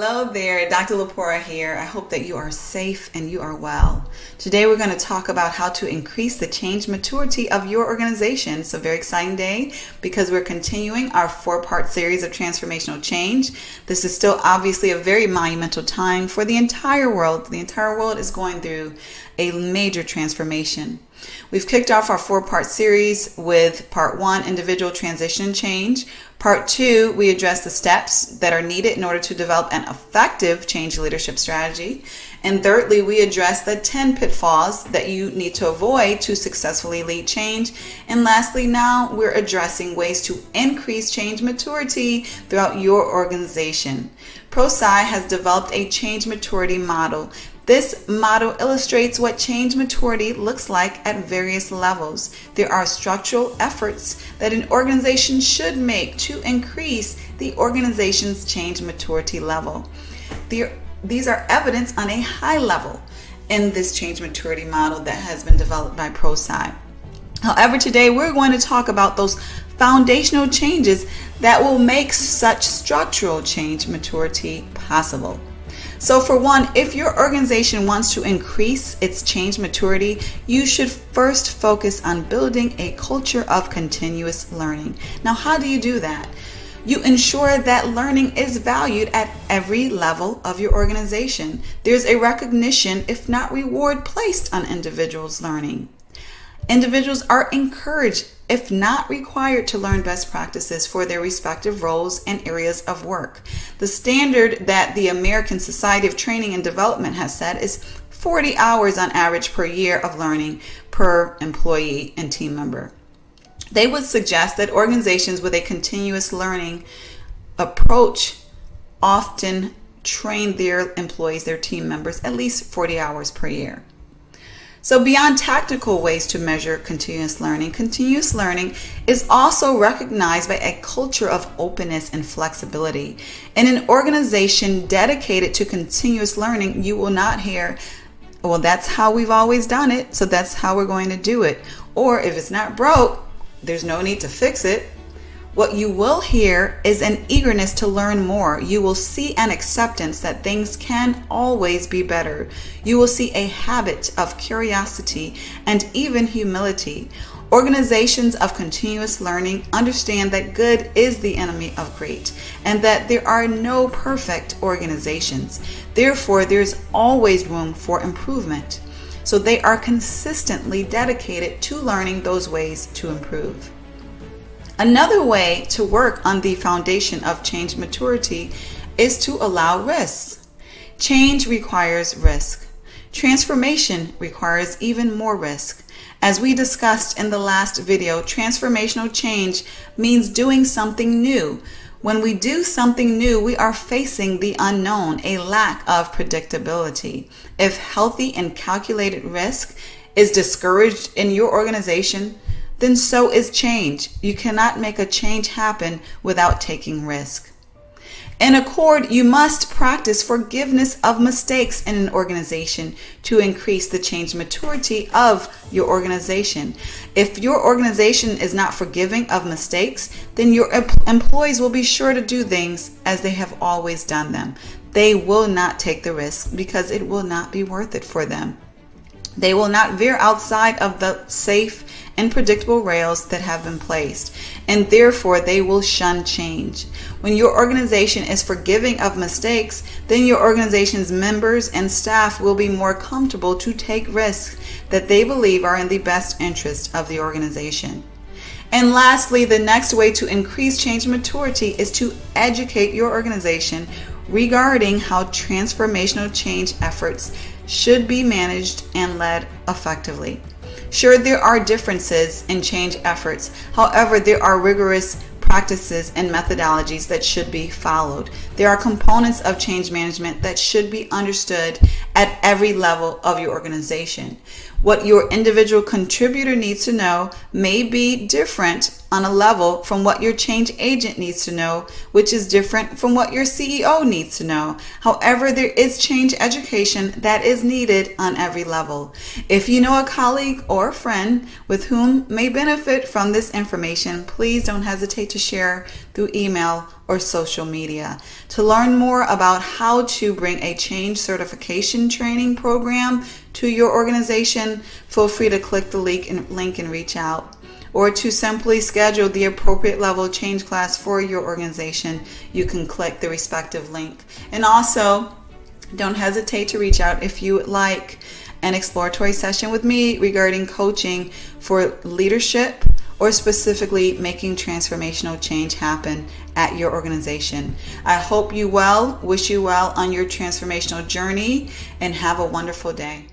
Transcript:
Hello there, Dr. Lepora here. I hope that you are safe and you are well. Today we're going to talk about how to increase the change maturity of your organization. It's a very exciting day because we're continuing our 4-part series of transformational change. This is still obviously a very monumental time for the entire world. The entire world is going through a major transformation. We've kicked off our 4-part series with part 1, individual transition change. Part 2, we address the steps that are needed in order to develop an effective change leadership strategy. And thirdly, we address the 10 pitfalls that you need to avoid to successfully lead change. And lastly, now we're addressing ways to increase change maturity throughout your organization. ProSci has developed a change maturity model. This model illustrates what change maturity looks like at various levels. There are structural efforts that an organization should make to increase the organization's change maturity level. These are evidenced on a high level in this change maturity model that has been developed by ProSci. However, today we're going to talk about those foundational changes that will make such structural change maturity possible. So for one, if your organization wants to increase its change maturity, you should first focus on building a culture of continuous learning. Now, how do you do that? You ensure that learning is valued at every level of your organization. There's a recognition, if not reward, placed on individuals' learning. Individuals are encouraged, if not required, to learn best practices for their respective roles and areas of work. The standard that the American Society of Training and Development has set is 40 hours on average per year of learning per employee and team member. They would suggest that organizations with a continuous learning approach often train their employees, their team members, at least 40 hours per year. So beyond tactical ways to measure continuous learning is also recognized by a culture of openness and flexibility. In an organization dedicated to continuous learning, you will not hear, well, that's how we've always done it, so that's how we're going to do it. Or if it's not broke, there's no need to fix it. What you will hear is an eagerness to learn more. You will see an acceptance that things can always be better. You will see a habit of curiosity and even humility. Organizations of continuous learning understand that good is the enemy of great and that there are no perfect organizations. Therefore, there's always room for improvement. So they are consistently dedicated to learning those ways to improve. Another way to work on the foundation of change maturity is to allow risks. Change requires risk. Transformation requires even more risk. As we discussed in the last video, transformational change means doing something new. When we do something new, we are facing the unknown, a lack of predictability. If healthy and calculated risk is discouraged in your organization, then so is change. You cannot make a change happen without taking risk. In accord, you must practice forgiveness of mistakes in an organization to increase the change maturity of your organization. If your organization is not forgiving of mistakes, then your employees will be sure to do things as they have always done them. They will not take the risk because it will not be worth it for them. They will not veer outside of the safe and predictable rails that have been placed, and therefore they will shun change. When your organization is forgiving of mistakes, then your organization's members and staff will be more comfortable to take risks that they believe are in the best interest of the organization. And lastly, the next way to increase change maturity is to educate your organization regarding how transformational change efforts should be managed and led effectively. Sure, there are differences in change efforts. However, there are rigorous practices and methodologies that should be followed. There are components of change management that should be understood at every level of your organization. What your individual contributor needs to know may be different on a level from what your change agent needs to know, which is different from what your CEO needs to know. However, there is change education that is needed on every level. If you know a colleague or a friend with whom may benefit from this information, please don't hesitate to share through email or social media. To learn more about how to bring a change certification training program to your organization, feel free to click the link and reach out. Or to simply schedule the appropriate level change class for your organization, you can click the respective link. And also, don't hesitate to reach out if you would like an exploratory session with me regarding coaching for leadership or specifically making transformational change happen at your organization. I hope you well, wish you well on your transformational journey, and have a wonderful day.